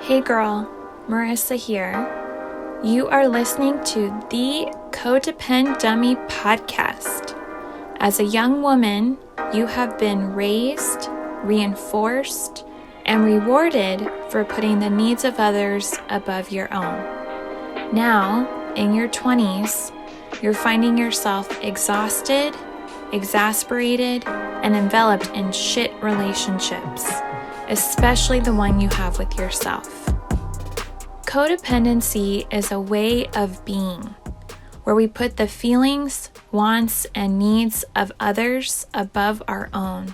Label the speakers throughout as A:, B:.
A: Hey girl, Marissa here. You are listening to the Codependent Dummy podcast. As a young woman, you have been raised, reinforced, and rewarded for putting the needs of others above your own. Now, in your 20s, you're finding yourself exhausted, exasperated, and enveloped in shit relationships, especially the one you have with yourself. Codependency is a way of being where we put the feelings, wants, and needs of others above our own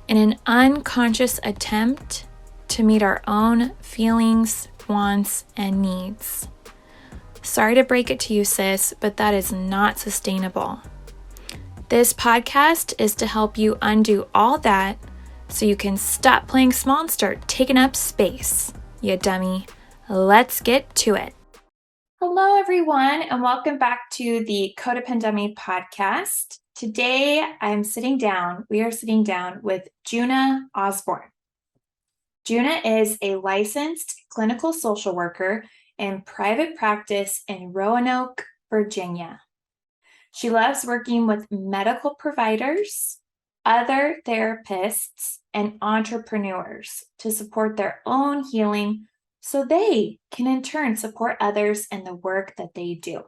A: in an unconscious attempt to meet our own feelings, wants, and needs. Sorry to break it to you, sis, but that is not sustainable. This podcast is to help you undo all that so you can stop playing small and start taking up space, you dummy. Let's get to it. Hello, everyone, and welcome back to the Codependent Dummy podcast. Today, we are sitting down with Djuna Osbourne. Djuna is a licensed clinical social worker in private practice in Roanoke, Virginia. She loves working with medical providers, other therapists, and entrepreneurs to support their own healing so they can in turn support others in the work that they do.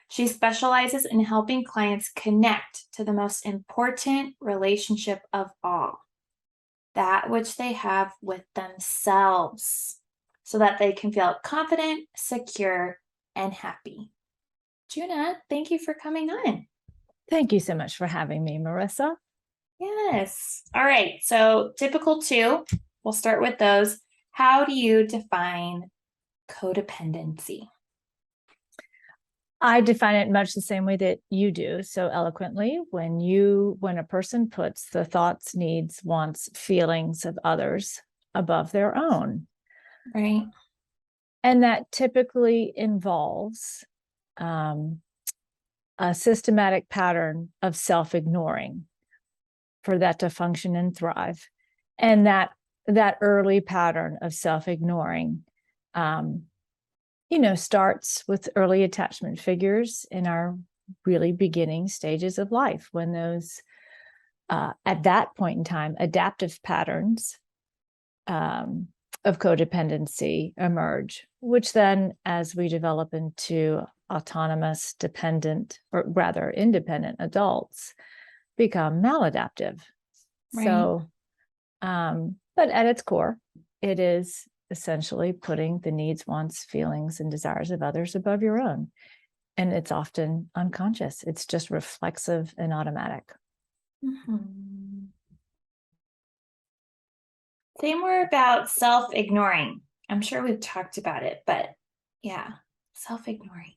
A: She specializes in helping clients connect to the most important relationship of all, that which they have with themselves, so that they can feel confident, secure, and happy. Djuna, thank you for coming on.
B: Thank you so much for having me, Marissa.
A: Yes. All right. So typical 2, we'll start with those. How do you define codependency?
B: I define it much the same way that you do so eloquently. When a person puts the thoughts, needs, wants, feelings of others above their own.
A: Right.
B: And that typically involves a systematic pattern of self-ignoring for that to function and thrive. And that early pattern of self-ignoring, starts with early attachment figures in our really beginning stages of life, when those, at that point in time, adaptive patterns of codependency emerge, which then, as we develop into autonomous, dependent, or rather independent adults, become maladaptive.
A: Right.
B: So, but at its core, it is essentially putting the needs, wants, feelings, and desires of others above your own. And it's often unconscious. It's just reflexive and automatic.
A: Mm-hmm. Say more about self-ignoring. I'm sure we've talked about it, but yeah, self-ignoring.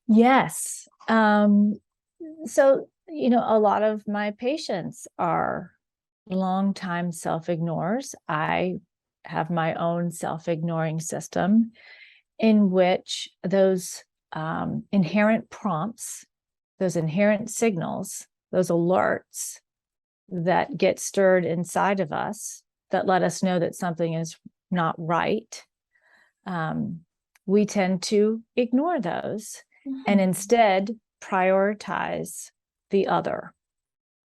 B: Yes. So, a lot of my patients are longtime self-ignores. I have my own self-ignoring system in which those inherent prompts, those inherent signals, those alerts that get stirred inside of us that let us know that something is not right, we tend to ignore those and instead prioritize the other.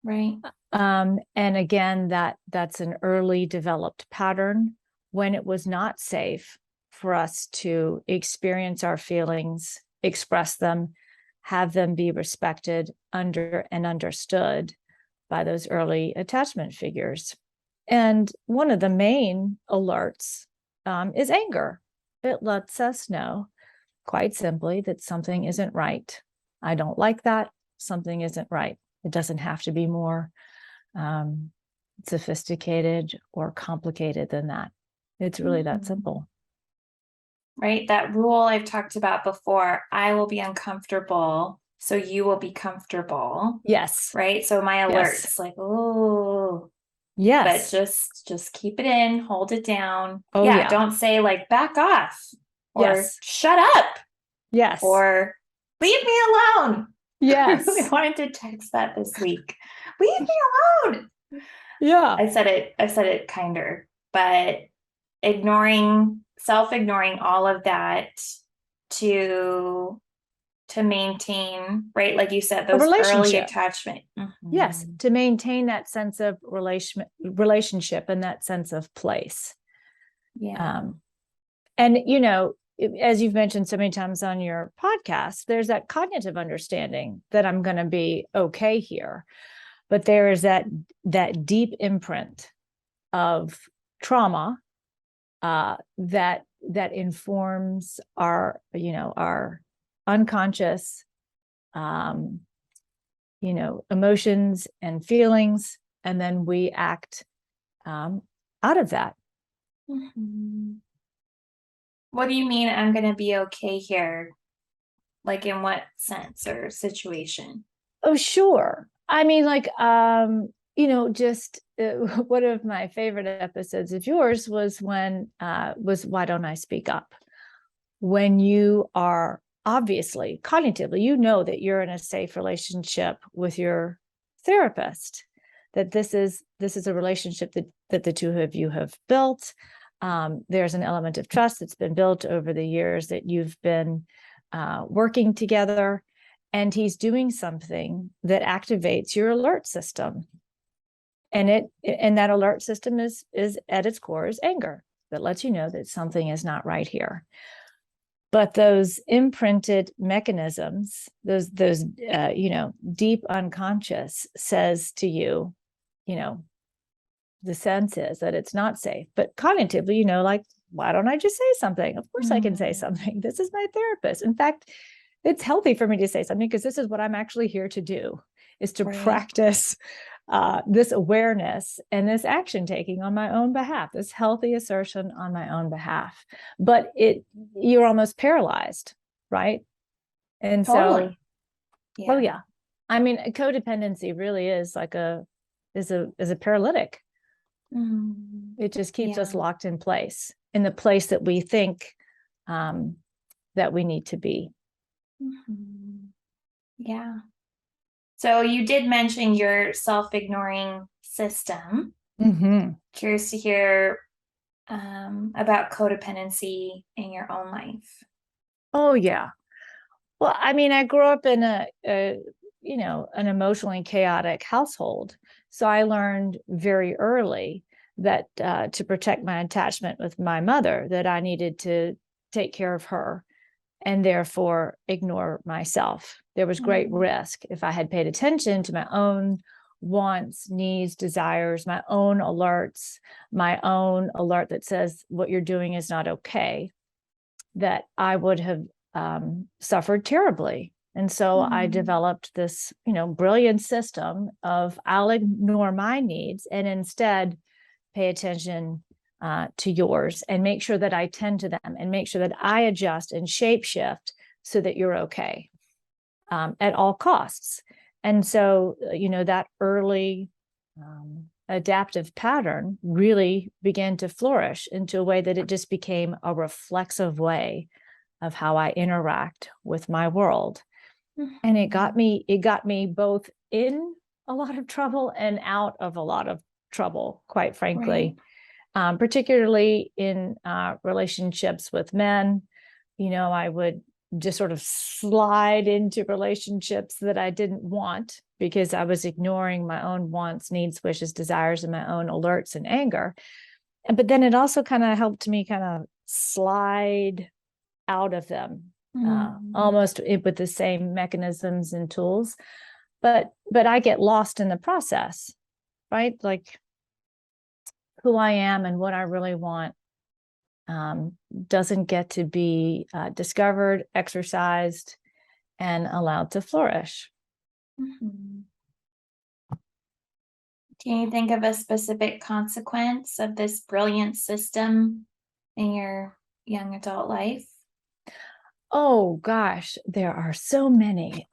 A: Right.
B: And again, that's an early developed pattern when it was not safe for us to experience our feelings, express them, have them be respected, understood by those early attachment figures. And one of the main alerts is anger. It lets us know, quite simply, that something isn't right. I don't like that. Something isn't right. It doesn't have to be more sophisticated or complicated than that. It's really that simple.
A: Right. That rule I've talked about before, I will be uncomfortable, so you will be comfortable.
B: Yes.
A: Right. So my alert's like, oh,
B: yes.
A: But just keep it in, hold it down.
B: Oh,
A: yeah. Don't say like back off or shut up.
B: Yes.
A: Or leave me alone.
B: Yes.
A: I really wanted to text that this week. Leave me alone.
B: Yeah.
A: I said it kinder, but ignoring self-ignoring all of that to maintain, right? Like you said,
B: A
A: those early
B: relationship.
A: attachment.
B: Yes, to maintain that sense of relationship and that sense of place.
A: Yeah.
B: And, as you've mentioned so many times on your podcast, there's that cognitive understanding that I'm going to be okay here. But there is that deep imprint of trauma that informs our unconscious emotions and feelings, and then we act out of that.
A: Mm-hmm. What do you mean I'm going to be okay here? Like in what sense or situation?
B: Oh, sure. I mean, like, just one of my favorite episodes of yours was when was Why Don't I Speak Up? When you are obviously cognitively, that you're in a safe relationship with your therapist, that this is a relationship that the two of you have built. There's an element of trust that's been built over the years that you've been working together, and he's doing something that activates your alert system, and that alert system is at its core is anger, that lets you know that something is not right here. But those imprinted mechanisms, those deep unconscious says to you, the sense is that it's not safe. But cognitively, like, why don't I just say something? Of course I can say something. This is my therapist. In fact, it's healthy for me to say something because this is what I'm actually here to do, is to practice this awareness and this action taking on my own behalf, this healthy assertion on my own behalf. But you're almost paralyzed, right? And
A: totally.
B: Oh yeah. I mean, codependency really is like a paralytic. It just keeps us locked in place, in the place that we think that we need to be.
A: Yeah. So you did mention your self-ignoring system. Curious to hear about codependency in your own life.
B: Oh yeah. Well, I mean, I grew up in an emotionally chaotic household. So I learned very early that to protect my attachment with my mother, that I needed to take care of her and therefore ignore myself. There was great risk if I had paid attention to my own wants, needs, desires, my own alerts, my own alert that says what you're doing is not okay, that I would have suffered terribly. And so I developed this, brilliant system of I'll ignore my needs and instead pay attention to yours and make sure that I tend to them and make sure that I adjust and shape shift so that you're okay at all costs. And so, that early adaptive pattern really began to flourish into a way that it just became a reflexive way of how I interact with my world. And it got me both in a lot of trouble and out of a lot of trouble, quite frankly. Particularly in relationships with men. I would just sort of slide into relationships that I didn't want because I was ignoring my own wants, needs, wishes, desires, and my own alerts and anger. But then it also kind of helped me kind of slide out of them, almost with the same mechanisms and tools. But I get lost in the process, right? Like, who I am and what I really want doesn't get to be discovered, exercised, and allowed to flourish.
A: Can you think of a specific consequence of this brilliant system in your young adult life?
B: Oh gosh, there are so many.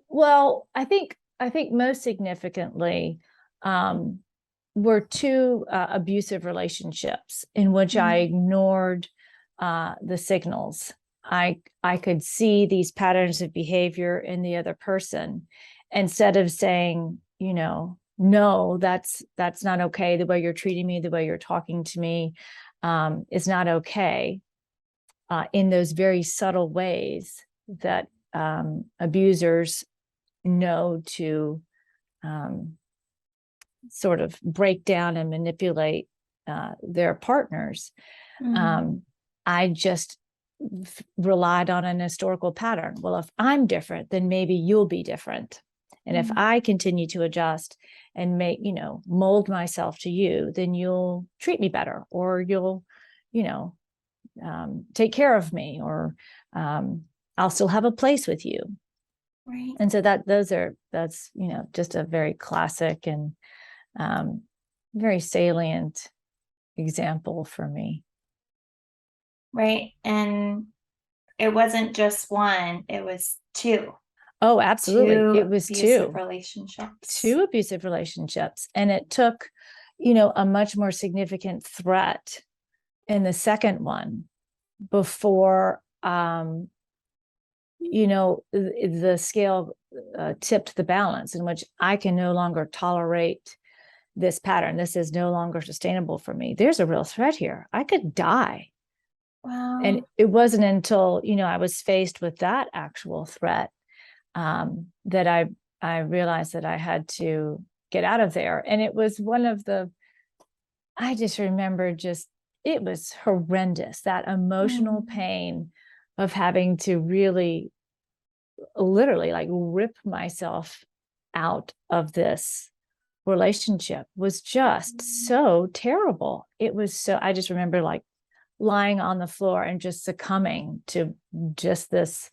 B: Well, I think most significantly were two abusive relationships in which I ignored the signals. I could see these patterns of behavior in the other person. Instead of saying, no, that's not okay. The way you're treating me, the way you're talking to me, is not okay, in those very subtle ways that abusers know to sort of break down and manipulate their partners. I just relied on an historical pattern. Well, if I'm different, then maybe you'll be different. And if I continue to adjust and make, mold myself to you, then you'll treat me better, or you'll, take care of me, or I'll still have a place with you.
A: Right.
B: And so that's just a very classic and very salient example for me.
A: Right. And it wasn't just one, it was two.
B: Oh, absolutely. It was
A: abusive relationships.
B: Two abusive relationships. And it took, a much more significant threat in the second one before, the scale tipped the balance, in which I can no longer tolerate this pattern. This is no longer sustainable for me. There's a real threat here. I could die.
A: Wow.
B: And it wasn't until, I was faced with that actual threat, that I realized that I had to get out of there. And it was I just remember it was horrendous, that emotional pain of having to really, literally, like, rip myself out of this relationship was just so terrible. I just remember, like, lying on the floor and just succumbing to just this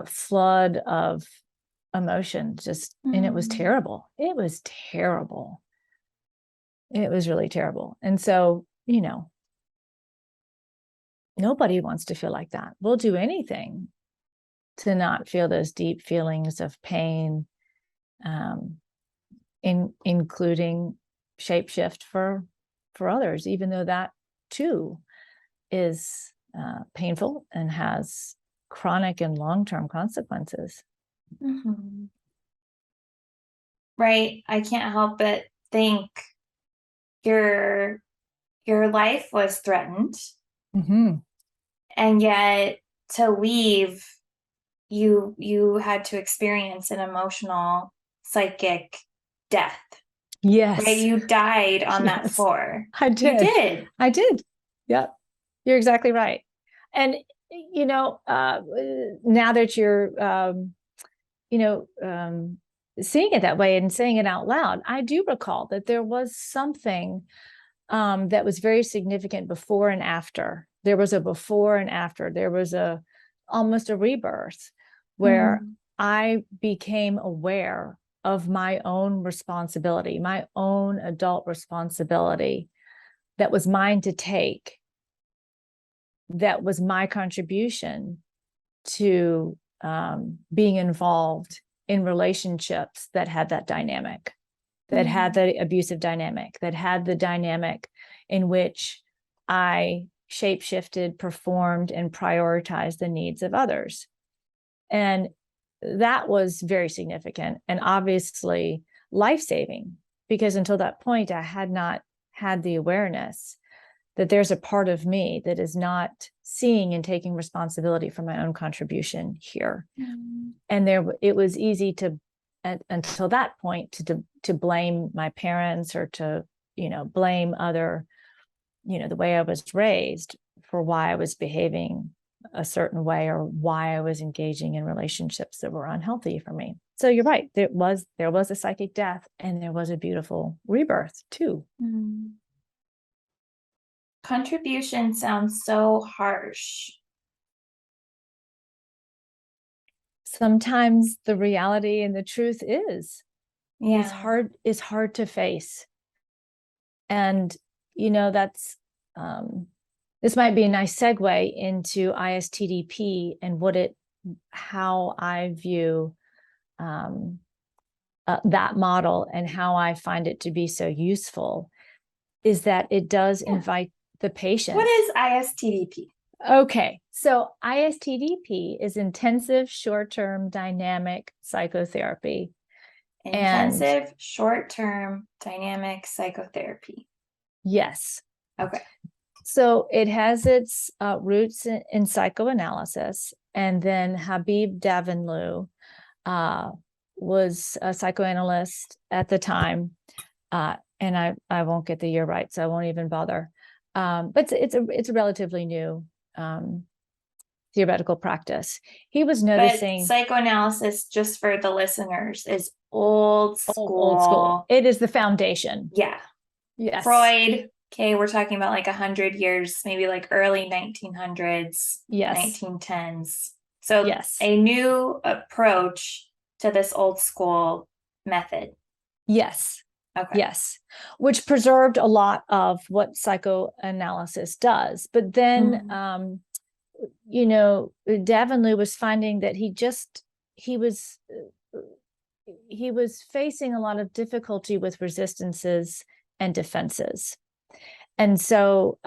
B: flood of emotion, and it was terrible. It was terrible. It was really terrible. And so, nobody wants to feel like that. We'll do anything to not feel those deep feelings of pain, including shapeshift for others, even though that too is painful and has chronic and long-term consequences.
A: Right. I can't help but think your life was threatened, and yet to leave, you had to experience an emotional, psychic death.
B: Yes.
A: Right? You died on that floor.
B: I did.
A: You did.
B: I did. Yep. You're exactly right. And, now that you're, seeing it that way and saying it out loud, I do recall that there was something that was very significant before and after. There was a before and after. There was almost a rebirth where I became aware of my own responsibility, my own adult responsibility that was mine to take. That was my contribution to being involved in relationships that had that dynamic, that had the abusive dynamic, that had the dynamic in which I shapeshifted, performed, and prioritized the needs of others. And that was very significant and obviously life-saving, because until that point, I had not had the awareness that there's a part of me that is not seeing and taking responsibility for my own contribution here. And it was easy to, until that point, to blame my parents, or to, blame other, the way I was raised, for why I was behaving a certain way, or why I was engaging in relationships that were unhealthy for me. So you're right. There was a psychic death, and there was a beautiful rebirth too.
A: Contribution sounds so harsh.
B: Sometimes the reality and the truth is hard to face. And, that's, this might be a nice segue into ISTDP and how I view that model, and how I find it to be so useful, is that it does invite the patient.
A: What is ISTDP?
B: Okay, so ISTDP is intensive short-term dynamic psychotherapy.
A: Intensive short-term dynamic psychotherapy.
B: Yes.
A: Okay.
B: So it has its roots in psychoanalysis. And then Habib Davanloo was a psychoanalyst at the time. And I won't get the year right, so I won't even bother. But it's a relatively new theoretical practice. He was noticing.
A: But psychoanalysis, just for the listeners, is old school.
B: Old school. It is the foundation.
A: Yeah.
B: Yes.
A: Freud. Okay, we're talking about like 100 years, maybe like early 1900s,
B: yes,
A: 1910s. So
B: yes,
A: a new approach to this old school method.
B: Yes.
A: Okay.
B: Yes, which preserved a lot of what psychoanalysis does. But then, Davanloo was finding that he was facing a lot of difficulty with resistances and defenses. And so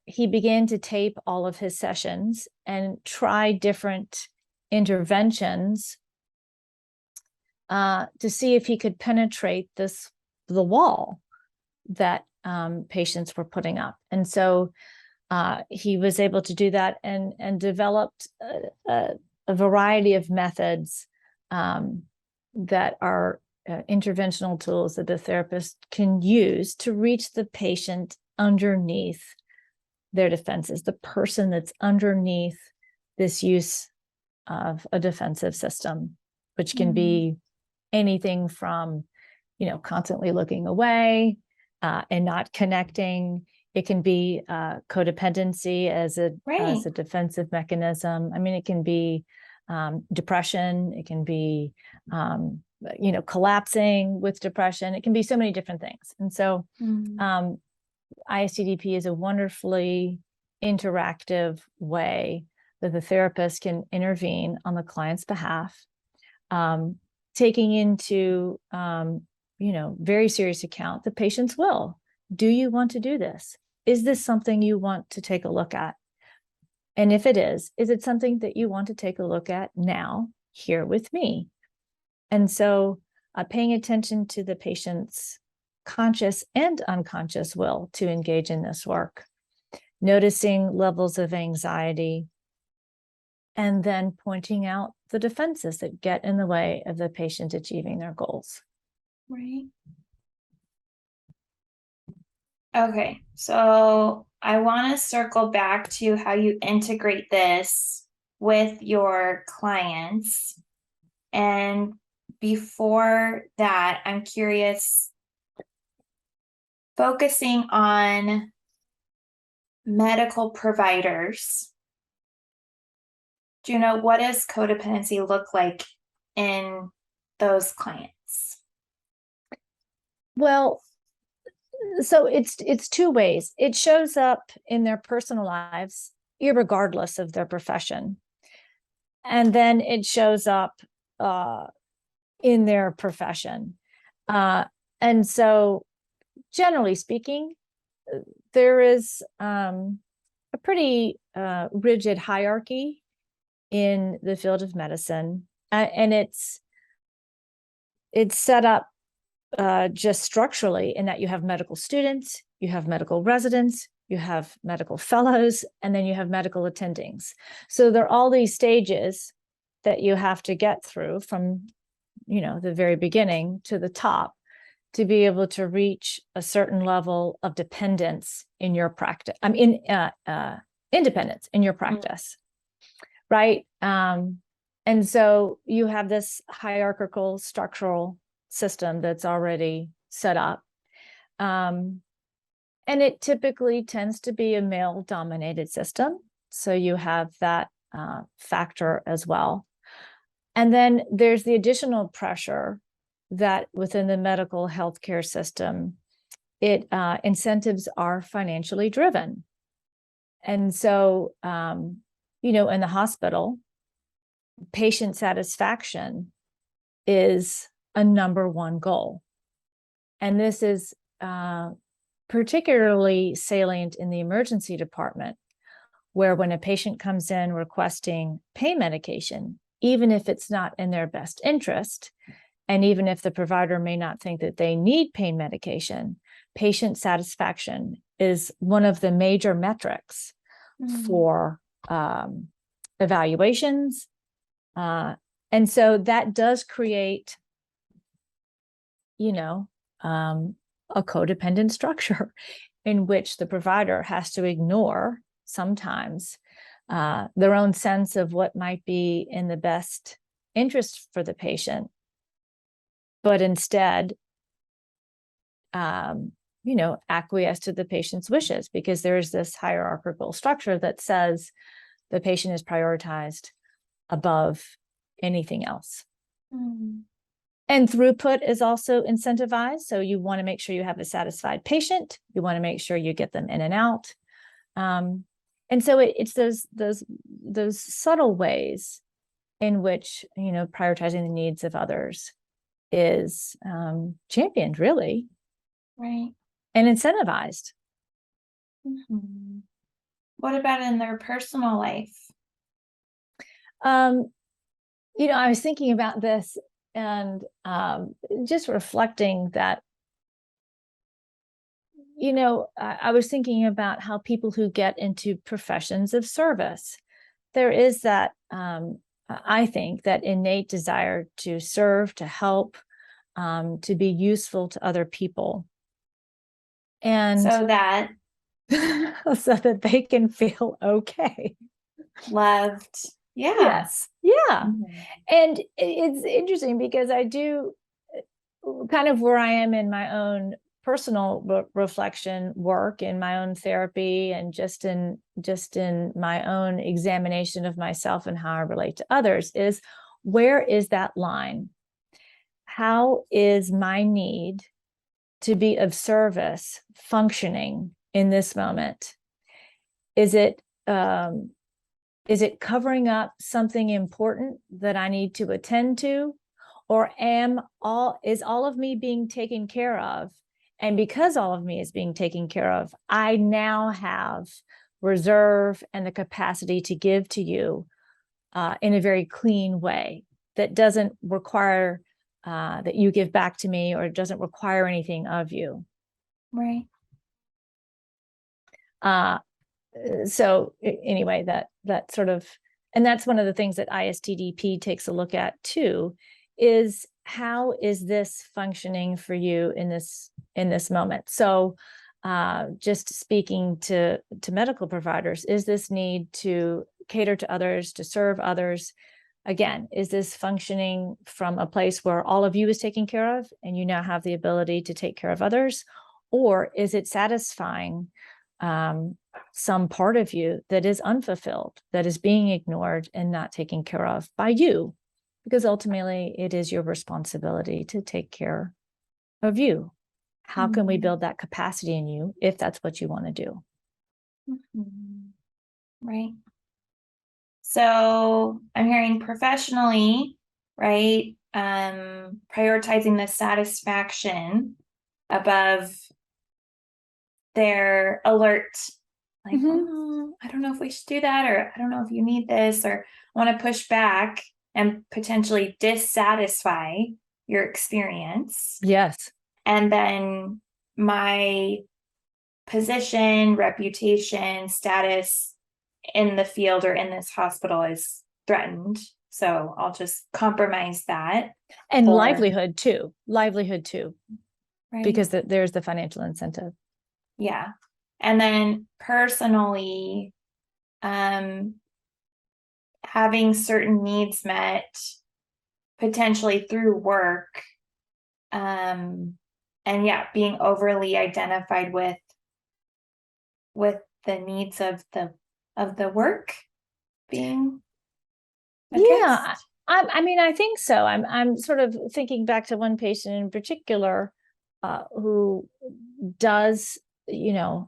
B: he began to tape all of his sessions and try different interventions to see if he could penetrate the wall that patients were putting up. And so he was able to do that and developed a variety of methods that are interventional tools that the therapist can use to reach the patient underneath their defenses, the person that's underneath this use of a defensive system, which can be anything from, constantly looking away and not connecting. It can be codependency as a defensive mechanism. I mean, it can be depression. It can be, collapsing with depression. It can be so many different things. And so ISTDP is a wonderfully interactive way that the therapist can intervene on the client's behalf, taking into, very serious account the patient's will. Do you want to do this? Is this something you want to take a look at? And if it is it something that you want to take a look at now, here with me? And so paying attention to the patient's conscious and unconscious will to engage in this work, noticing levels of anxiety, and then pointing out the defenses that get in the way of the patient achieving their goals.
A: Right. Okay, so I want to circle back to how you integrate this with your clients. And before that, I'm curious, focusing on medical providers, Djuna, what does codependency look like in those clients?
B: Well, so it's two ways. It shows up in their personal lives, irregardless of their profession. And then it shows up in their profession. And so, generally speaking, there is a pretty rigid hierarchy in the field of medicine. And it's set up just structurally in that you have medical students, you have medical residents, you have medical fellows, and then you have medical attendings. So there are all these stages that you have to get through from, the very beginning to the top to be able to reach a certain level of dependence in your practice. Independence in your practice, right? And so you have this hierarchical structural system that's already set up. And it typically tends to be a male-dominated system. So you have that factor as well. And then there's the additional pressure that within the medical healthcare system, incentives are financially driven. And so, in the hospital, patient satisfaction is a number one goal. And this is particularly salient in the emergency department, where when a patient comes in requesting pain medication, even if it's not in their best interest, And even if the provider may not think that they need pain medication, patient satisfaction is one of the major metrics for evaluations. And so that does create, a codependent structure in which the provider has to ignore sometimes their own sense of what might be in the best interest for the patient, but instead, acquiesce to the patient's wishes, because there's this hierarchical structure that says the patient is prioritized above anything else. And throughput is also incentivized. So you want to make sure you have a satisfied patient. You want to make sure you get them in and out. And so it's those subtle ways in which, prioritizing the needs of others is championed, really.
A: Right.
B: And incentivized.
A: What about in their personal life?
B: I was thinking about this and just reflecting that, I was thinking about how people who get into professions of service, there is that, I think, that innate desire to serve, to help, to be useful to other people. And
A: so that
B: they can feel okay.
A: Loved. Yeah.
B: Yes. Yeah. And it's interesting because I do kind of where I am in my own personal reflection work, in my own therapy, and just in my own examination of myself and how I relate to others, is where is that line? How is my need to be of service functioning in this moment? Is it covering up something important that I need to attend to? Or is all of me being taken care of? And because all of me is being taken care of, I now have reserve and the capacity to give to you in a very clean way that doesn't require that you give back to me, or it doesn't require anything of you.
A: Right.
B: So anyway, that sort of, and that's one of the things that ISTDP takes a look at too, is how is this functioning for you in this moment? So just speaking to medical providers, is this need to cater to others, to serve others? Again, is this functioning from a place where all of you is taken care of and you now have the ability to take care of others? Or is it satisfying some part of you that is unfulfilled, that is being ignored and not taken care of by you? Because ultimately it is your responsibility to take care of you. How can we build that capacity in you if that's what you want to do?
A: Right. So I'm hearing professionally, right? Prioritizing the satisfaction above their alert. Like, I don't know if we should do that, or I don't know if you need this, or I want to push back and potentially dissatisfy your experience.
B: Yes.
A: And then my position, reputation, status in the field or in this hospital is threatened. So I'll just compromise that.
B: And livelihood too.
A: Right.
B: Because there's the financial incentive.
A: Yeah. And then personally, having certain needs met potentially through work, and being overly identified with the needs of the work being addressed.
B: Yeah, I think so. I'm sort of thinking back to one patient in particular who does, the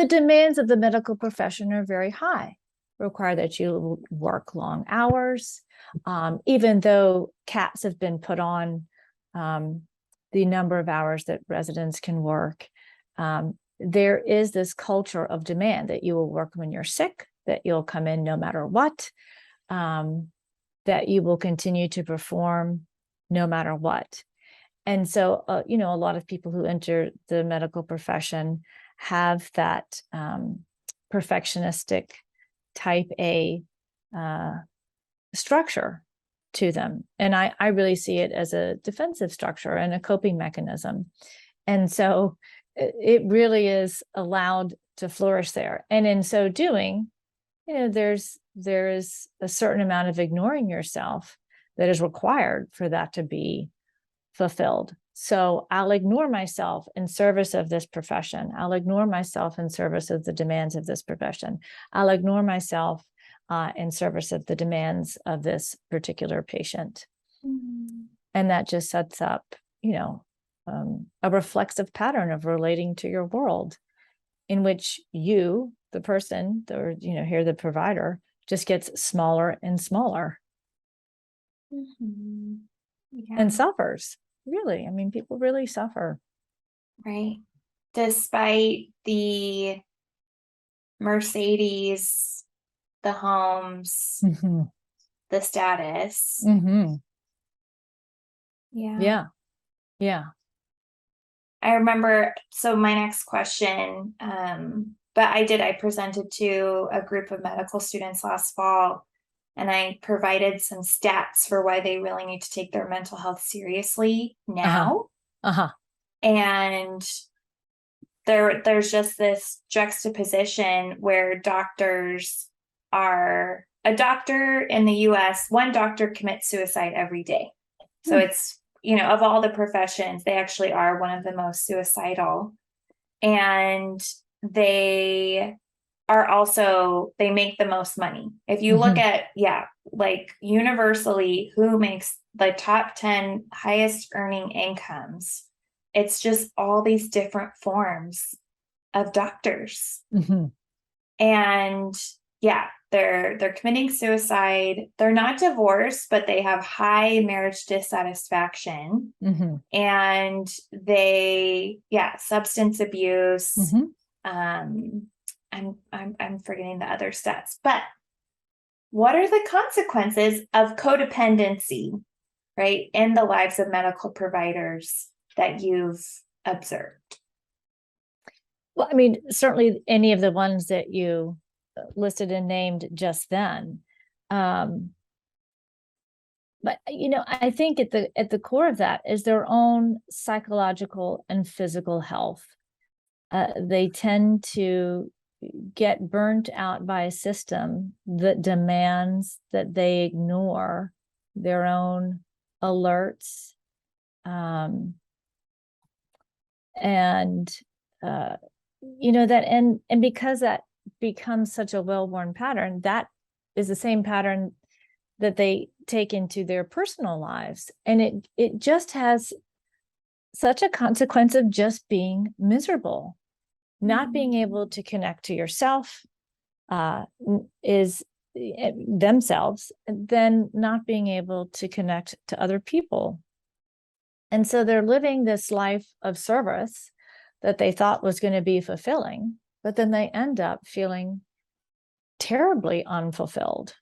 B: demands of the medical profession are very high, require that you work long hours, even though caps have been put on the number of hours that residents can work. There is this culture of demand that you will work when you're sick, that you'll come in no matter what. that you will continue to perform no matter what. And so, a lot of people who enter the medical profession have that perfectionistic type A structure to them. And I really see it as a defensive structure and a coping mechanism. And so it really is allowed to flourish there. And in so doing, there is a certain amount of ignoring yourself that is required for that to be fulfilled. So I'll ignore myself in service of this profession. I'll ignore myself in service of the demands of this profession. I'll ignore myself in service of the demands of this particular patient. Mm-hmm. And that just sets up, a reflexive pattern of relating to your world in which you, the person, or, here the provider, just gets smaller and smaller. Mm-hmm. Yeah. And suffers. Really, I mean, people really suffer.
A: Right. Despite the Mercedes, the homes, mm-hmm. the status.
B: Mm-hmm.
A: Yeah.
B: Yeah. Yeah.
A: I remember, so my next question, but I presented to a group of medical students last fall, and I provided some stats for why they really need to take their mental health seriously now.
B: Uh-huh.
A: And there's just this juxtaposition where a doctor in the US, one doctor commits suicide every day. So it's, of all the professions, they actually are one of the most suicidal. And they are also, they make the most money. If you look at, like universally, who makes the top 10 highest earning incomes, it's just all these different forms of doctors. Mm-hmm. And they're committing suicide. They're not divorced, but they have high marriage dissatisfaction. Mm-hmm. And they, substance abuse. Mm-hmm. I'm forgetting the other stats, but what are the consequences of codependency, right, in the lives of medical providers that you've observed?
B: Well, I mean, certainly any of the ones that you listed and named just then. But, I think at the core of that is their own psychological and physical health. They tend to get burnt out by a system that demands that they ignore their own alerts. And because that becomes such a well-worn pattern, that is the same pattern that they take into their personal lives. And it just has such a consequence of just being miserable. Not being able to connect to yourself is themselves, then not being able to connect to other people. And so they're living this life of service that they thought was going to be fulfilling, but then they end up feeling terribly unfulfilled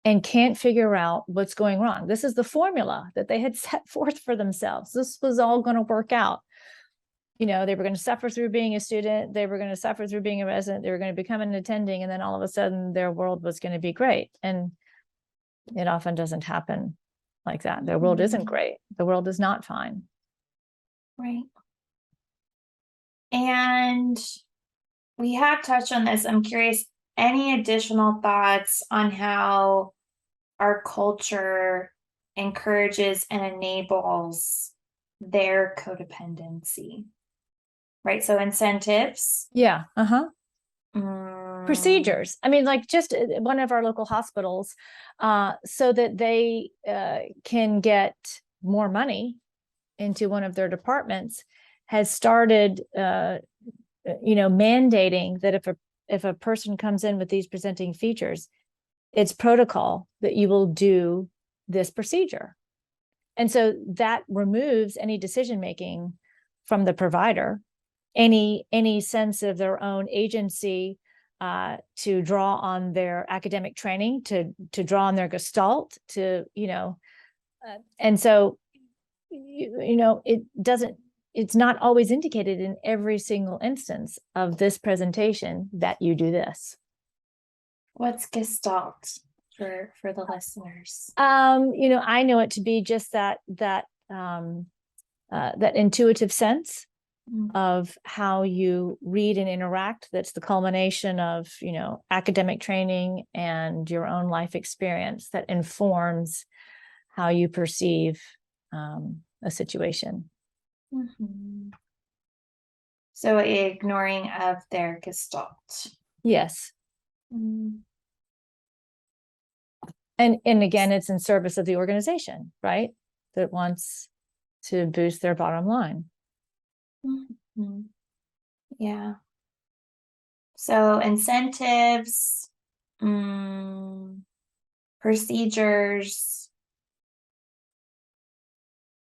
B: and can't figure out what's going wrong. This is the formula that they had set forth for themselves. This was all going to work out. They were going to suffer through being a student. They were going to suffer through being a resident. They were going to become an attending. And then all of a sudden their world was going to be great. And it often doesn't happen like that. Their world isn't great. The world is not fine.
A: Right. And we have touched on this. I'm curious, any additional thoughts on how our culture encourages and enables their codependency? Right. So incentives.
B: Yeah. Uh-huh. Procedures. I mean, like just one of our local hospitals, so that they can get more money into one of their departments, has started, mandating that if a person comes in with these presenting features, it's protocol that you will do this procedure. And so that removes any decision-making from the provider, any sense of their own agency to draw on their academic training, to draw on their Gestalt, to, and so, it's not always indicated in every single instance of this presentation that you do this.
A: What's Gestalt for the listeners?
B: I know it to be just that intuitive sense of how you read and interact. That's the culmination of, academic training and your own life experience that informs how you perceive a situation.
A: Mm-hmm. So ignoring of their Gestalt.
B: Yes.
A: Mm.
B: And again, it's in service of the organization, right? That wants to boost their bottom line.
A: Mm-hmm. Yeah. So incentives, procedures,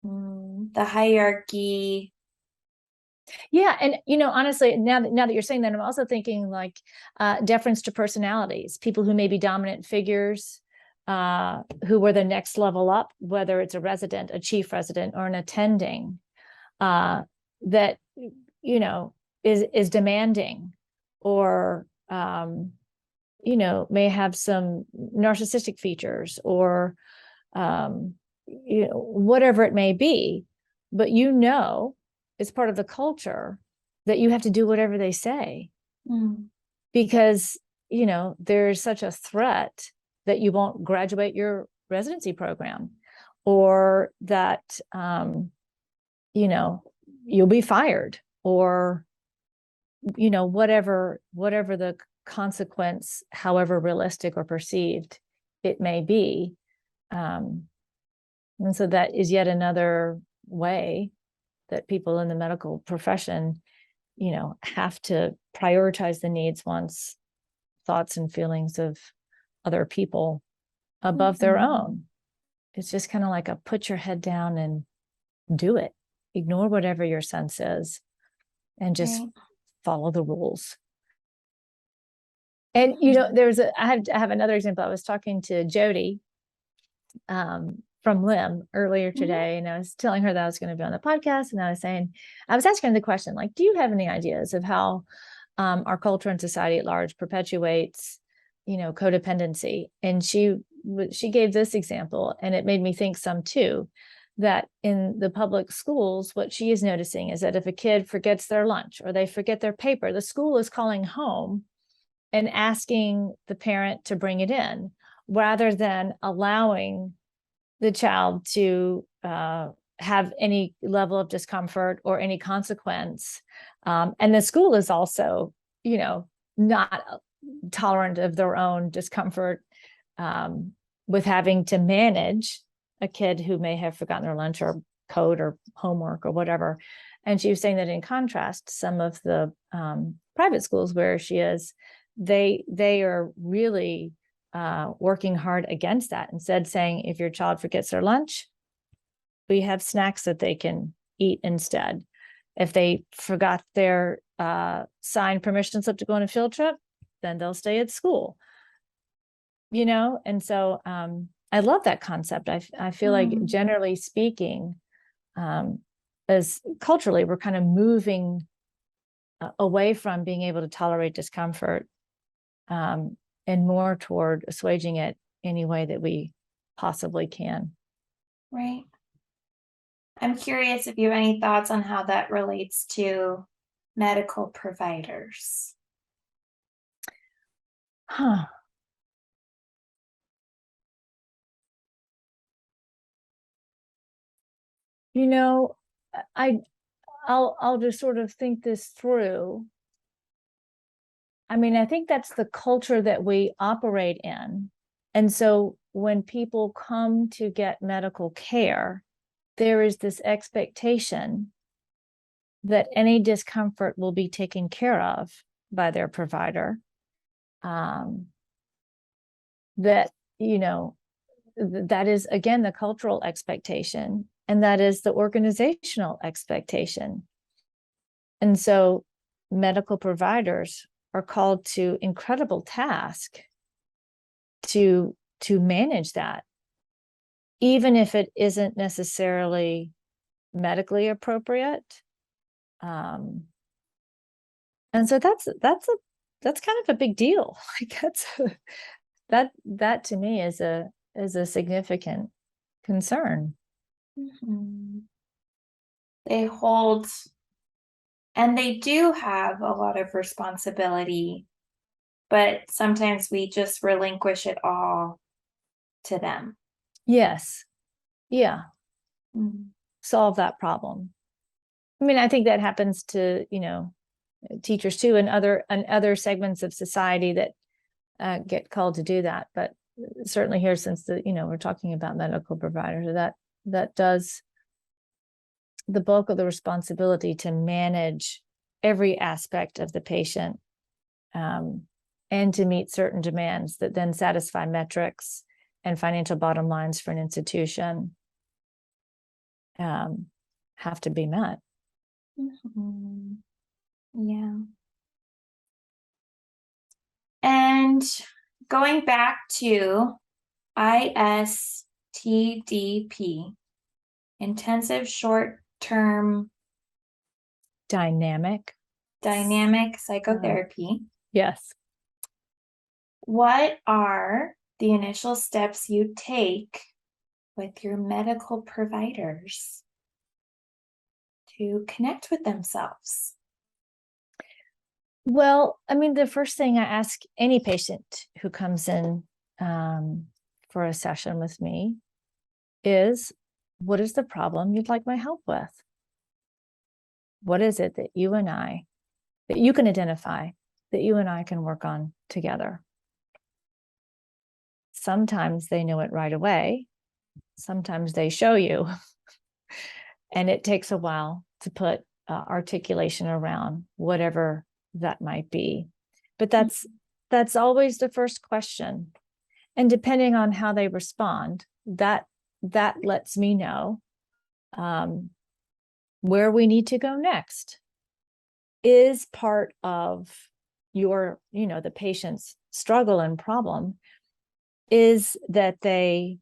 A: the hierarchy.
B: Yeah. And, honestly, now that you're saying that, I'm also thinking like deference to personalities, people who may be dominant figures, who were the next level up, whether it's a resident, a chief resident, or an attending, that, is demanding, or, may have some narcissistic features, or, whatever it may be, but it's part of the culture that you have to do whatever they say, because, there's such a threat that you won't graduate your residency program, or that, you'll be fired, or, whatever the consequence, however realistic or perceived it may be. And so that is yet another way that people in the medical profession, have to prioritize the needs, wants, thoughts, and feelings of other people above their own. It's just kind of like a put your head down and do it. Ignore whatever your sense is and just follow the rules. And, I have another example. I was talking to Jody from LIM earlier today, and I was telling her that I was going to be on the podcast, and I was asking her the question, like, do you have any ideas of how our culture and society at large perpetuates, codependency? And she gave this example, and it made me think some too, that in the public schools, what she is noticing is that if a kid forgets their lunch or they forget their paper, the school is calling home and asking the parent to bring it in, rather than allowing the child to have any level of discomfort or any consequence. And the school is also, not tolerant of their own discomfort with having to manage a kid who may have forgotten their lunch or code or homework or whatever. And she was saying that in contrast, some of the private schools where she is, they are really working hard against that. Instead, saying if your child forgets their lunch, we have snacks that they can eat instead. If they forgot their signed permission slip to go on a field trip, then they'll stay at school. And so I love that concept. I feel like, generally speaking, as culturally, we're kind of moving away from being able to tolerate discomfort, and more toward assuaging it any way that we possibly can.
A: Right. I'm curious if you have any thoughts on how that relates to medical providers.
B: I'll just sort of think this through. I mean, I think that's the culture that we operate in. And so when people come to get medical care, there is this expectation that any discomfort will be taken care of by their provider. That is, again, the cultural expectation, and that is the organizational expectation. And so medical providers are called to incredible task to manage that, even if it isn't necessarily medically appropriate. And so that's kind of a big deal. Like that to me is a significant concern.
A: Mm-hmm. They hold, and they do have a lot of responsibility, but sometimes we just relinquish it all to them.
B: Yes. Yeah.
A: Mm-hmm.
B: Solve that problem. I mean, I think that happens to, teachers too, and other segments of society that get called to do that. But certainly here, since we're talking about medical providers, that does the bulk of the responsibility to manage every aspect of the patient, and to meet certain demands that then satisfy metrics and financial bottom lines for an institution, have to be met.
A: Mm-hmm. Yeah. And going back to ISTDP, intensive short-term
B: Dynamic
A: psychotherapy.
B: Yes.
A: What are the initial steps you take with your medical providers to connect with themselves?
B: Well, I mean, the first thing I ask any patient who comes in for a session with me is, what is the problem you'd like my help with? What is it that you can identify, that you and I can work on together? Sometimes they know it right away. Sometimes they show you. And it takes a while to put articulation around whatever that might be. But that's always the first question. And depending on how they respond, that lets me know where we need to go next. Is part of the patient's struggle and problem is that they,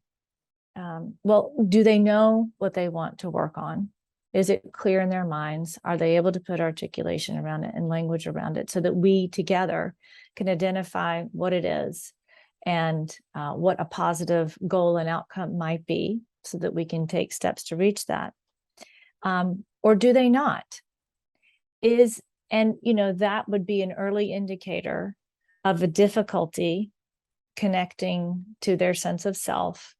B: do they know what they want to work on? Is it clear in their minds? Are they able to put articulation around it and language around it so that we together can identify what it is and what a positive goal and outcome might be so that we can take steps to reach that? Or do they not? That would be an early indicator of a difficulty connecting to their sense of self,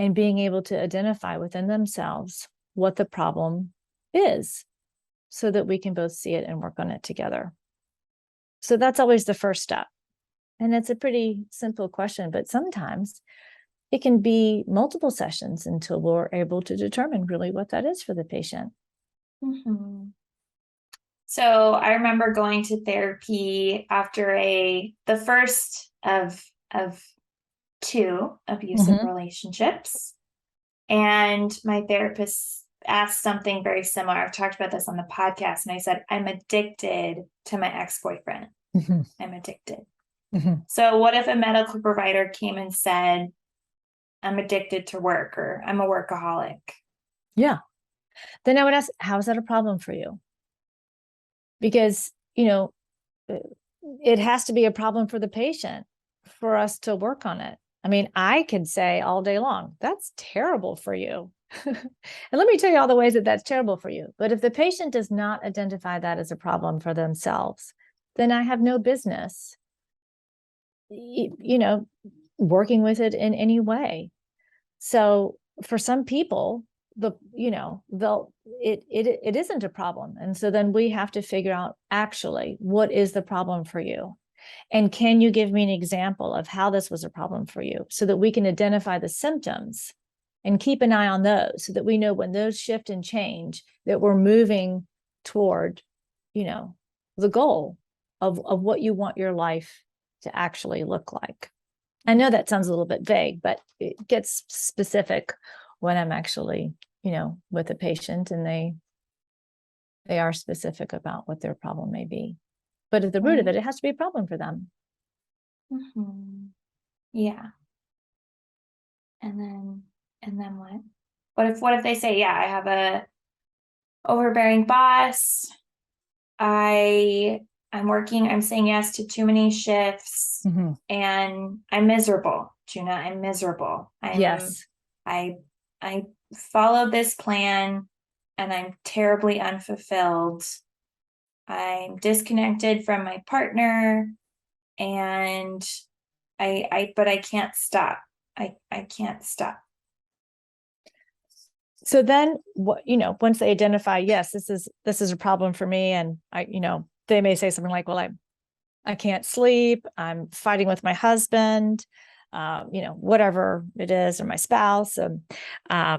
B: and being able to identify within themselves what the problem is so that we can both see it and work on it together. So that's always the first step. And it's a pretty simple question, but sometimes it can be multiple sessions until we're able to determine really what that is for the patient.
A: Mm-hmm. So I remember going to therapy after the first of two abusive relationships. And my therapist asked something very similar. I've talked about this on the podcast. And I said, I'm addicted to my ex-boyfriend. Mm-hmm. I'm addicted. Mm-hmm. So what if a medical provider came and said, I'm addicted to work, or I'm a workaholic?
B: Yeah. Then I would ask, how is that a problem for you? Because, it has to be a problem for the patient for us to work on it. I mean, I could say all day long, that's terrible for you. And let me tell you all the ways that that's terrible for you. But if the patient does not identify that as a problem for themselves, then I have no business, working with it in any way. So for some people, it isn't a problem. And so then we have to figure out, actually, what is the problem for you? And can you give me an example of how this was a problem for you so that we can identify the symptoms and keep an eye on those so that we know when those shift and change that we're moving toward, the goal of what you want your life to actually look like. I know that sounds a little bit vague, but it gets specific when I'm actually, with a patient and they are specific about what their problem may be. But at the root of
A: Right.
B: it, it has to be a problem for them.
A: Yeah. And then what? What if they say, yeah, I have a overbearing boss. I'm saying yes to too many shifts, and I'm miserable. Djuna, I'm miserable.
B: Yes.
A: I followed this plan and I'm terribly unfulfilled. I'm disconnected from my partner, and but I can't stop. I can't stop.
B: So then what, once they identify, yes, this is a problem for me. And they may say something like, well, I can't sleep. I'm fighting with my husband, whatever it is, or my spouse. Then I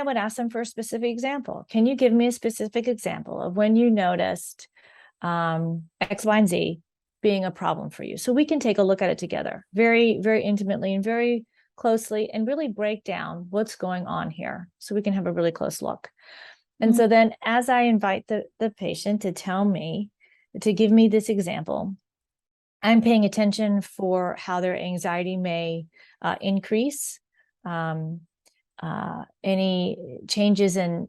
B: would ask them for a specific example. Can you give me a specific example of when you noticed X, Y, and Z being a problem for you? So we can take a look at it together very, very intimately and very closely, and really break down what's going on here so we can have a really close look. And so then as I invite the patient to tell me, to give me this example, I'm paying attention for how their anxiety may increase, any changes in,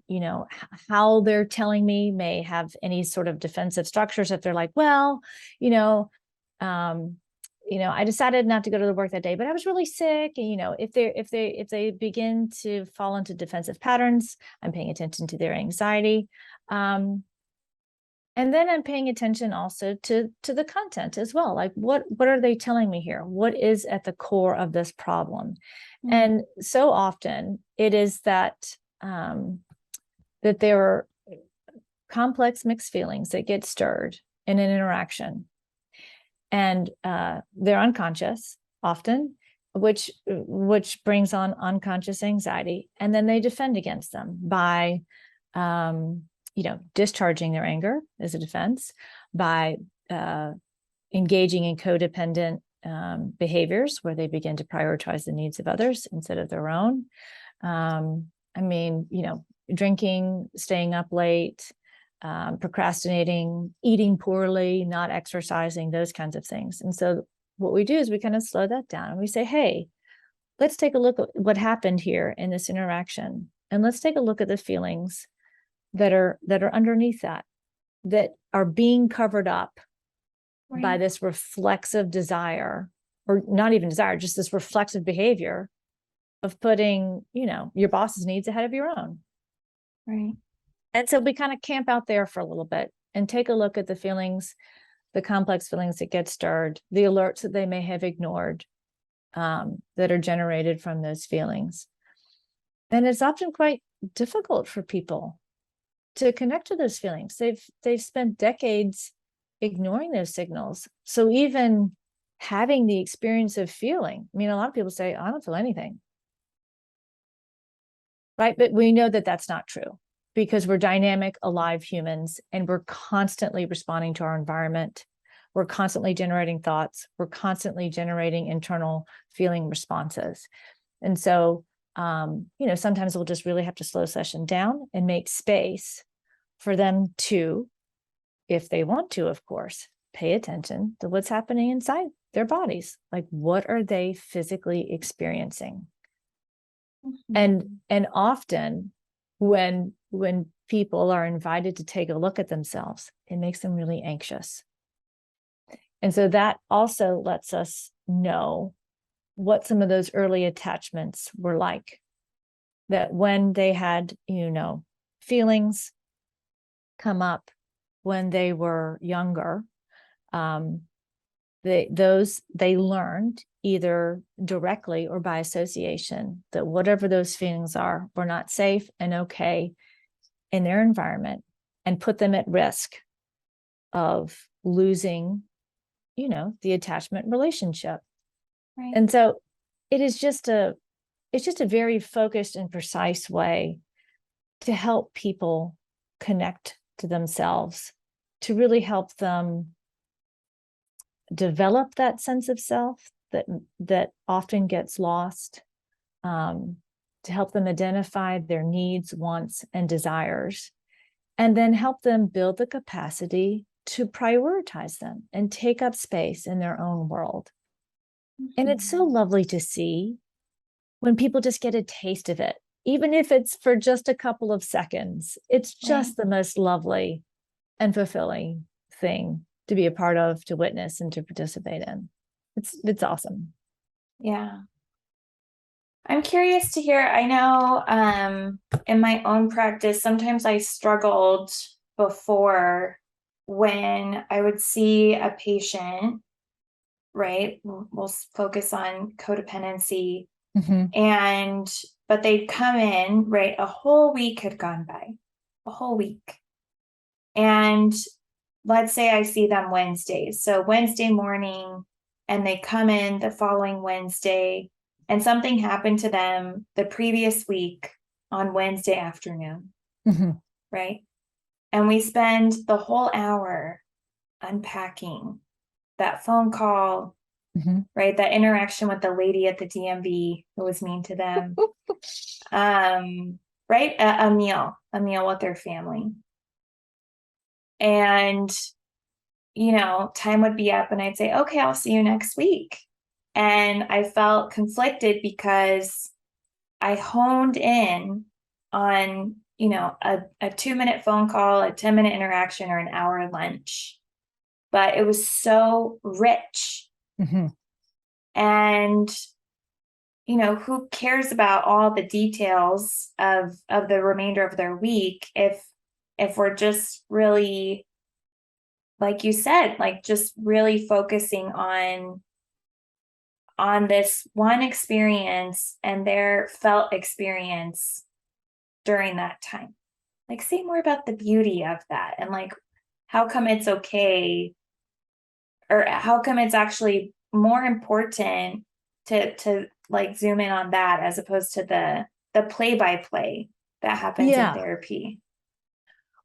B: how they're telling me may have any sort of defensive structures. If they're like, well, I decided not to go to the work that day, but I was really sick. And, if they begin to fall into defensive patterns, I'm paying attention to their anxiety. And then I'm paying attention also to the content as well. Like what are they telling me here? What is at the core of this problem? And so often it is that there are complex mixed feelings that get stirred in an interaction. And they're unconscious often, which brings on unconscious anxiety. And then they defend against them by discharging their anger as a defense, by engaging in codependent behaviors where they begin to prioritize the needs of others instead of their own. Drinking, staying up late, procrastinating, eating poorly, not exercising, those kinds of things. And so what we do is we kind of slow that down and we say, hey, let's take a look at what happened here in this interaction. And let's take a look at the feelings that are underneath that are being covered up by this reflexive desire, or not even desire, just this reflexive behavior of putting, your boss's needs ahead of your own.
A: Right.
B: And so we kind of camp out there for a little bit and take a look at the feelings, the complex feelings that get stirred, the alerts that they may have ignored, that are generated from those feelings. And it's often quite difficult for people to connect to those feelings. They've spent decades ignoring those signals. So even having the experience of feeling, a lot of people say, I don't feel anything. Right? But we know that that's not true, because we're dynamic, alive humans, and we're constantly responding to our environment. We're constantly generating thoughts. We're constantly generating internal feeling responses. And so, sometimes we'll just really have to slow session down and make space for them to, if they want to, of course, pay attention to what's happening inside their bodies. Like, what are they physically experiencing? And often when people are invited to take a look at themselves, it makes them really anxious. And so that also lets us know what some of those early attachments were like. That when they had, feelings come up when they were younger, they learned either directly or by association that whatever those feelings are were not safe and okay in their environment, and put them at risk of losing, the attachment relationship. Right. And so it's just a very focused and precise way to help people connect to themselves, to really help them develop that sense of self that often gets lost, to help them identify their needs, wants, and desires, and then help them build the capacity to prioritize them and take up space in their own world. And it's so lovely to see when people just get a taste of it, even if it's for just a couple of seconds. It's just the most lovely and fulfilling thing to be a part of, to witness, and to participate in. It's awesome.
A: Yeah. I'm curious to hear, I know in my own practice, sometimes I struggled before when I would see a patient, right? We'll focus on codependency. But they'd come in, right? A whole week had gone by, a whole week. And let's say I see them Wednesdays. So Wednesday morning, and they come in the following Wednesday, and something happened to them the previous week on Wednesday afternoon, right? And we spend the whole hour unpacking that phone call, right? That interaction with the lady at the DMV who was mean to them, right? A meal with their family. And, time would be up and I'd say, okay, I'll see you next week. And I felt conflicted because I honed in on, a 2-minute phone call, a 10-minute interaction, or an hour lunch. But it was so rich. And, who cares about all the details of the remainder of their week if we're just really, like you said, like just really focusing on this one experience and their felt experience during that time. Like, say more about the beauty of that, and like how come it's okay, or how come it's actually more important to like zoom in on that as opposed to the play-by-play that happens in therapy.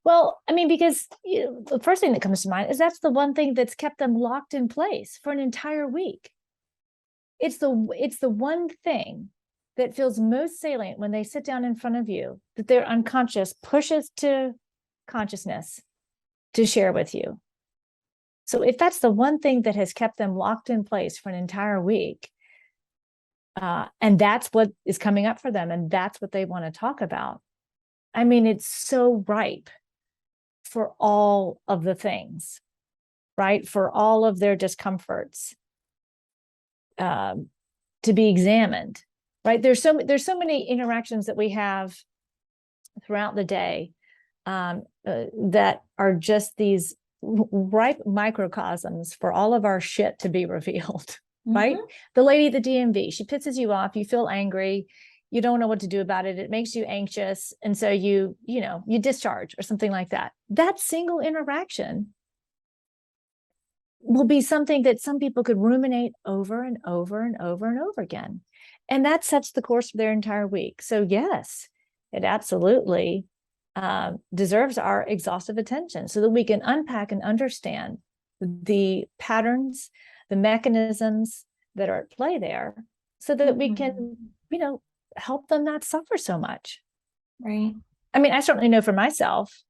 B: Well, I mean, because the first thing that comes to mind is that's the one thing that's kept them locked in place for an entire week. It's the one thing that feels most salient when they sit down in front of you, that their unconscious pushes to consciousness to share with you. So if that's the one thing that has kept them locked in place for an entire week, and that's what is coming up for them, and that's what they want to talk about, I mean, it's so ripe for all of the things, right? For all of their discomforts to be examined, right? There's so many interactions that we have throughout the day that are just these ripe microcosms for all of our shit to be revealed, right? The lady at the DMV, she pisses you off, you feel angry, you don't know what to do about it, it makes you anxious, and so you discharge or something like that. That single interaction will be something that some people could ruminate over and over and over and over again, and that sets the course for their entire week. So yes, it absolutely deserves our exhaustive attention so that we can unpack and understand the patterns, the mechanisms that are at play there, so that we can, help them not suffer so much.
A: Right.
B: I mean, I certainly know for myself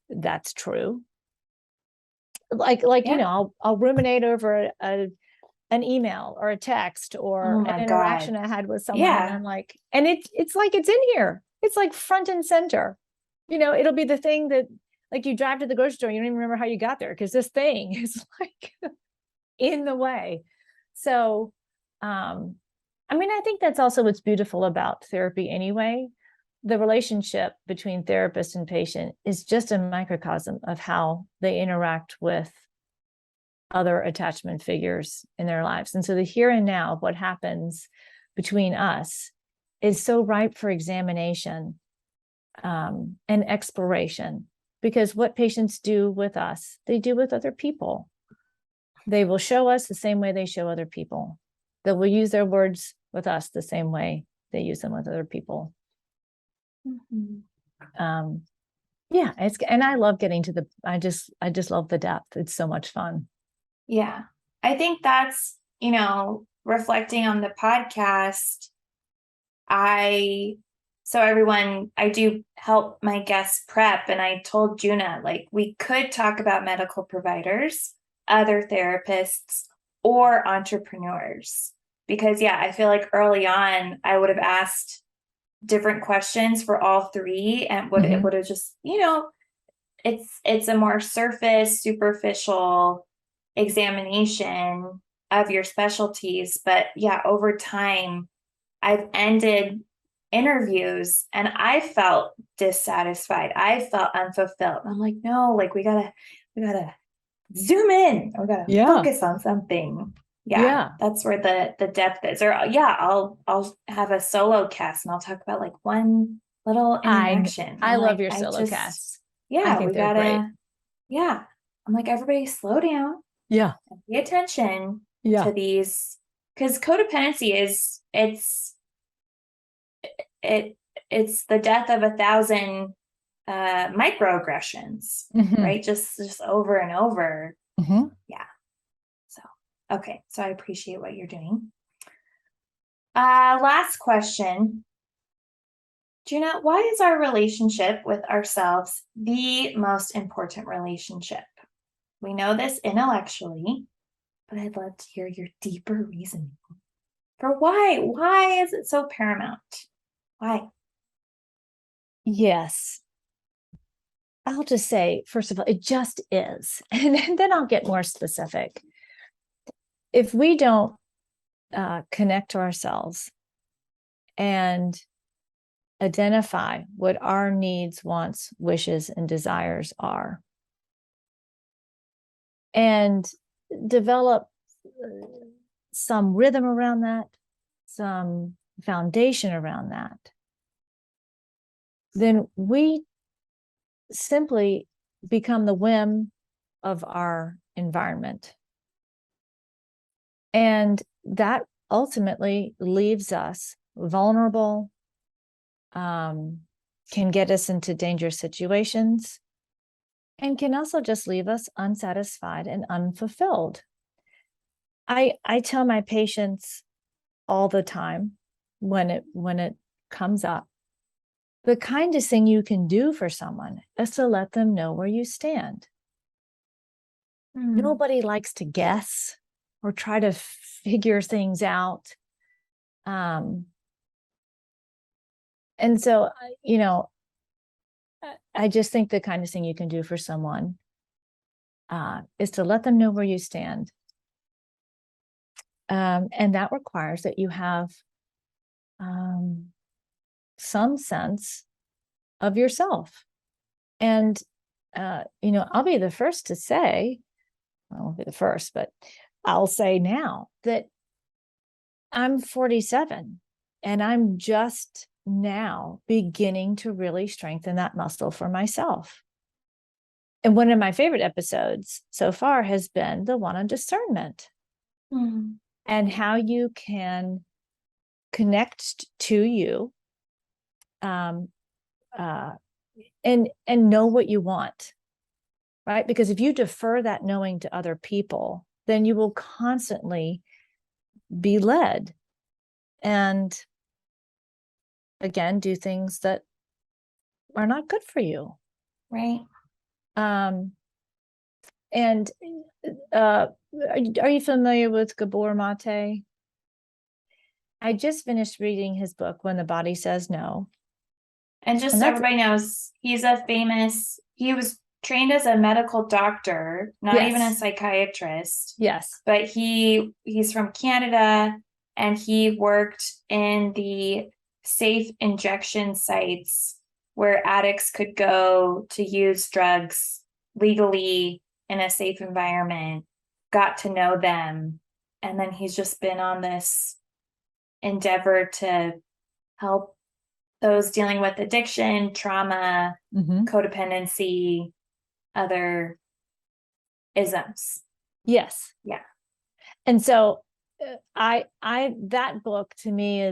B: that's true. Like I'll ruminate over an email or a text or an interaction I had with someone, and I'm like, and it's like it's in here. It's like front and center. It'll be the thing that, like, you drive to the grocery store, you don't even remember how you got there because this thing is like in the way. So, I mean, I think that's also what's beautiful about therapy anyway. The relationship between therapist and patient is just a microcosm of how they interact with other attachment figures in their lives. And so the here and now of what happens between us is so ripe for examination and exploration, because what patients do with us, they do with other people. They will show us the same way they show other people. They will use their words with us the same way they use them with other people. Yeah, and I love getting to I just love the depth. It's so much fun.
A: Yeah. I think that's, reflecting on the podcast, I so everyone, I do help my guests prep, and I told Djuna, like, we could talk about medical providers, other therapists, or entrepreneurs. Because yeah, I feel like early on I would have asked different questions for all three, and it would have just, it's a more surface, superficial examination of your specialties. But yeah, over time, I've ended interviews and I felt dissatisfied. I felt unfulfilled. I'm like, no, like we gotta zoom in. We gotta focus on something. Yeah, that's where the depth is. Or yeah, I'll have a solo cast and I'll talk about like one little interaction.
B: I love
A: like,
B: your solo casts.
A: Yeah,
B: I think
A: we
B: they're
A: gotta.
B: great.
A: Yeah, I'm like, everybody slow down.
B: Yeah.
A: And pay attention
B: Yeah.
A: to these, because codependency it's the death of 1,000 microaggressions, right? Just over and over. Yeah. So, okay. So I appreciate what you're doing. Last question. Djuna, why is our relationship with ourselves the most important relationship? We know this intellectually, but I'd love to hear your deeper reasoning for why. Why is it so paramount? Why?
B: Yes. I'll just say, first of all, it just is. And then I'll get more specific. If we don't connect to ourselves and identify what our needs, wants, wishes, and desires are, and develop some rhythm around that, some foundation around that, then we simply become the whim of our environment. And that ultimately leaves us vulnerable, can get us into dangerous situations, and can also just leave us unsatisfied and unfulfilled. I tell my patients all the time when it comes up, the kindest thing you can do for someone is to let them know where you stand. Nobody likes to guess or try to figure things out. And so, I just think the kindest thing you can do for someone is to let them know where you stand. And that requires that you have some sense of yourself. And, I'll be the first to say, I won't be the first, but I'll say now that I'm 47 and I'm just now beginning to really strengthen that muscle for myself. And one of my favorite episodes so far has been the one on discernment and how you can connect to you and know what you want, right? Because if you defer that knowing to other people, then you will constantly be led and again do things that are not good for you,
A: right?
B: And are you familiar with Gabor Mate? I just finished reading his book When the Body Says No.
A: And just so everybody knows, he was trained as a medical doctor, not even a psychiatrist.
B: Yes.
A: But he's from Canada, and he worked in the safe injection sites where addicts could go to use drugs legally in a safe environment, got to know them. And then he's just been on this endeavor to help those dealing with addiction, trauma, codependency, other isms.
B: Yes.
A: Yeah.
B: And so I that book to me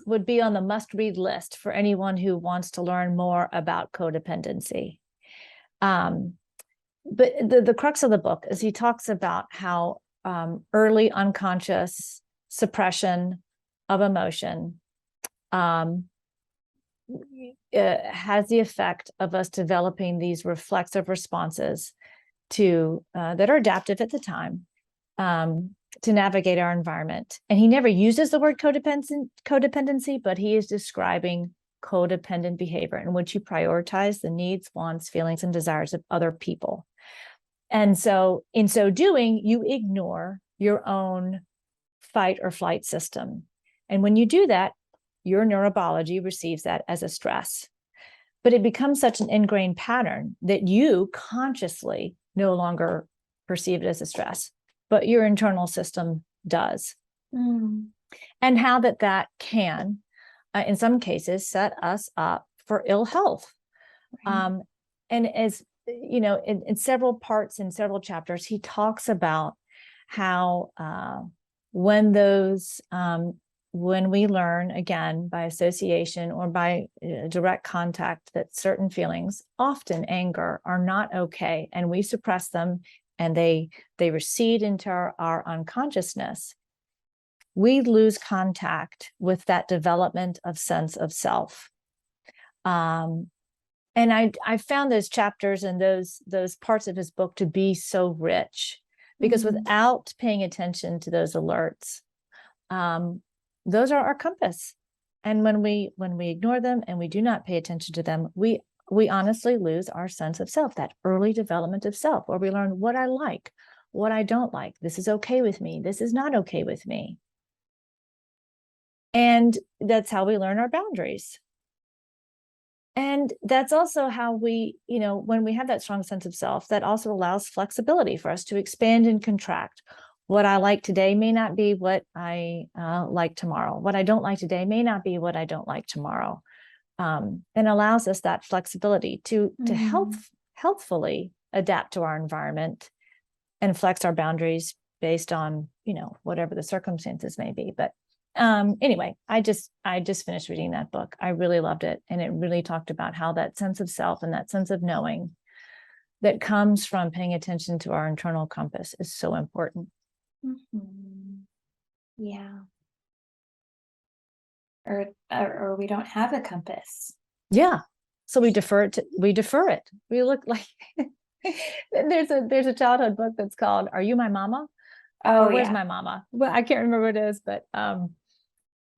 B: would be on the must-read list for anyone who wants to learn more about codependency. But the crux of the book is he talks about how early unconscious suppression of emotion has the effect of us developing these reflexive responses to that are adaptive at the time, to navigate our environment. And he never uses the word codependency, but he is describing codependent behavior in which you prioritize the needs, wants, feelings, and desires of other people. And so in so doing, you ignore your own fight or flight system. And when you do that, your neurobiology receives that as a stress. But it becomes such an ingrained pattern that you consciously no longer perceive it as a stress, but your internal system does.
A: Mm.
B: And how that can, in some cases, set us up for ill health.
A: Right.
B: And as you know, in several parts, in several chapters, he talks about how when we learn, again, by association or by direct contact, that certain feelings, often anger, are not okay, and we suppress them, and they recede into our unconsciousness, we lose contact with that development of sense of self. And I found those chapters and those parts of his book to be so rich, because without paying attention to those alerts, those are our compass. And when we ignore them and we do not pay attention to them, we honestly lose our sense of self, that early development of self, where we learn what I like, what I don't like. This is okay with me. This is not okay with me. And that's how we learn our boundaries. And that's also how we, when we have that strong sense of self, that also allows flexibility for us to expand and contract. What I like today may not be what I like tomorrow. What I don't like today may not be what I don't like tomorrow. And allows us that flexibility to healthfully adapt to our environment and flex our boundaries based on, whatever the circumstances may be. But anyway, I just finished reading that book. I really loved it. And it really talked about how that sense of self and that sense of knowing that comes from paying attention to our internal compass is so important.
A: Yeah. Or we don't have a compass.
B: Yeah. So we defer it. We look like there's a childhood book that's called "Are You My Mama?"
A: Oh,
B: or "Where's
A: yeah.
B: My Mama?" Well, I can't remember what it is, but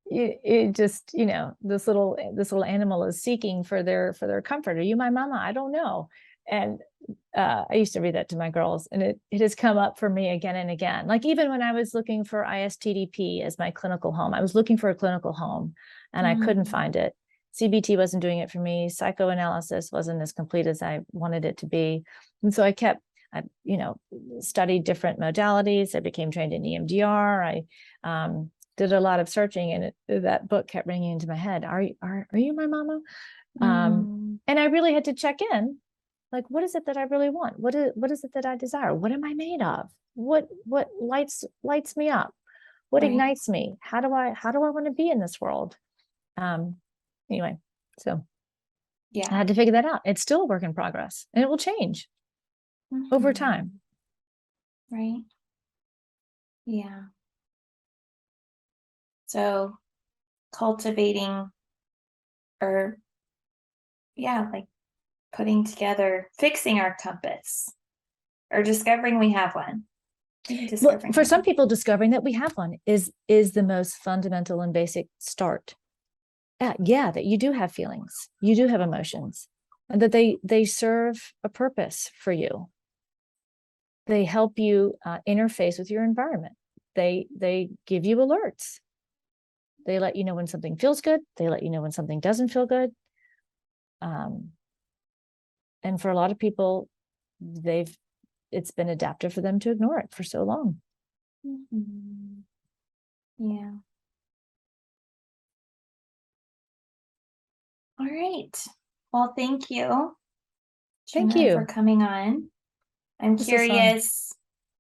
B: it just, this little animal is seeking for their comfort. Are you my mama? I don't know. And I used to read that to my girls, and it has come up for me again and again. Like, even when I was looking for ISTDP as my clinical home, I was looking for a clinical home and I couldn't find it. CBT wasn't doing it for me. Psychoanalysis wasn't as complete as I wanted it to be. And so I studied different modalities. I became trained in EMDR. I did a lot of searching, and that book kept ringing into my head. Are you my mama? And I really had to check in. Like, what is it that I really want? What is it that I desire? What am I made of? What lights me up? What ignites me? How do I want to be in this world? Anyway, so I had to figure that out. It's still a work in progress, and it will change over time.
A: Right. Yeah. So cultivating, or like putting together, fixing our compass, or discovering we have one.
B: Well, for some people, discovering that we have one is the most fundamental and basic start. That you do have feelings, you do have emotions, and that they serve a purpose for you. They help you interface with your environment. They give you alerts. They let you know when something feels good. They let you know when something doesn't feel good. And for a lot of people, it's been adaptive for them to ignore it for so long.
A: Yeah. All right. Well, thank you.
B: Thank
A: Djuna,
B: you
A: for coming on. I'm curious,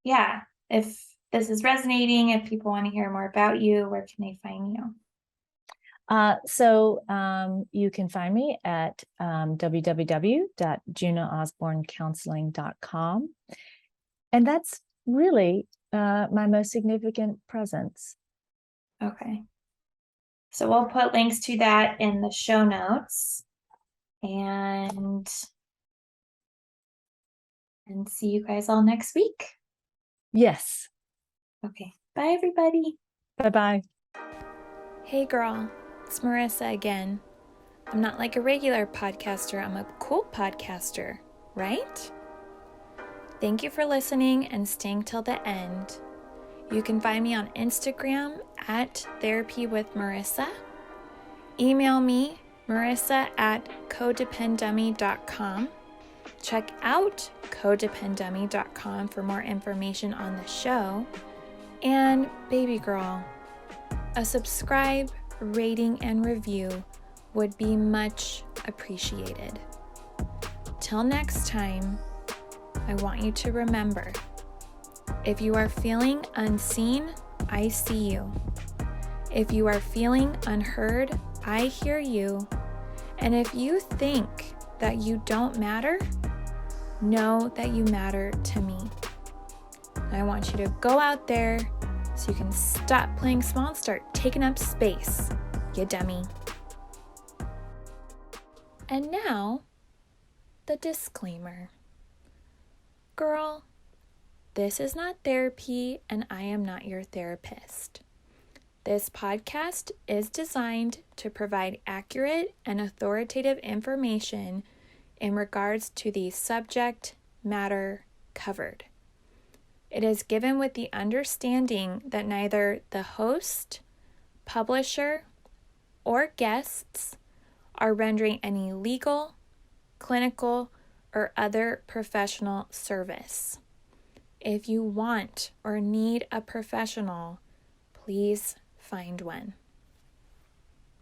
A: if this is resonating, if people want to hear more about you, where can they find you?
B: So you can find me at www.djunaosbournecounseling.com. And that's really my most significant presence.
A: Okay. So we'll put links to that in the show notes. And see you guys all next week.
B: Yes.
A: Okay. Bye, everybody.
B: Bye-bye.
A: Hey, girl. It's Marissa again. I'm not like a regular podcaster. I'm a cool podcaster, right? Thank you for listening and staying till the end. You can find me on Instagram at Therapy with Marissa. Email me, marissa@codependummy.com. Check out codependummy.com for more information on the show. And baby girl, a subscribe, rating, and review would be much appreciated. Till next time, I want you to remember, if you are feeling unseen, I see you. If you are feeling unheard, I hear you. And if you think that you don't matter, know that you matter to me. I want you to go out there so you can stop playing small and start taking up space, you dummy. And now, the disclaimer. Girl, this is not therapy and I am not your therapist. This podcast is designed to provide accurate and authoritative information in regards to the subject matter covered. It is given with the understanding that neither the host, publisher, or guests are rendering any legal, clinical, or other professional service. If you want or need a professional, please find one.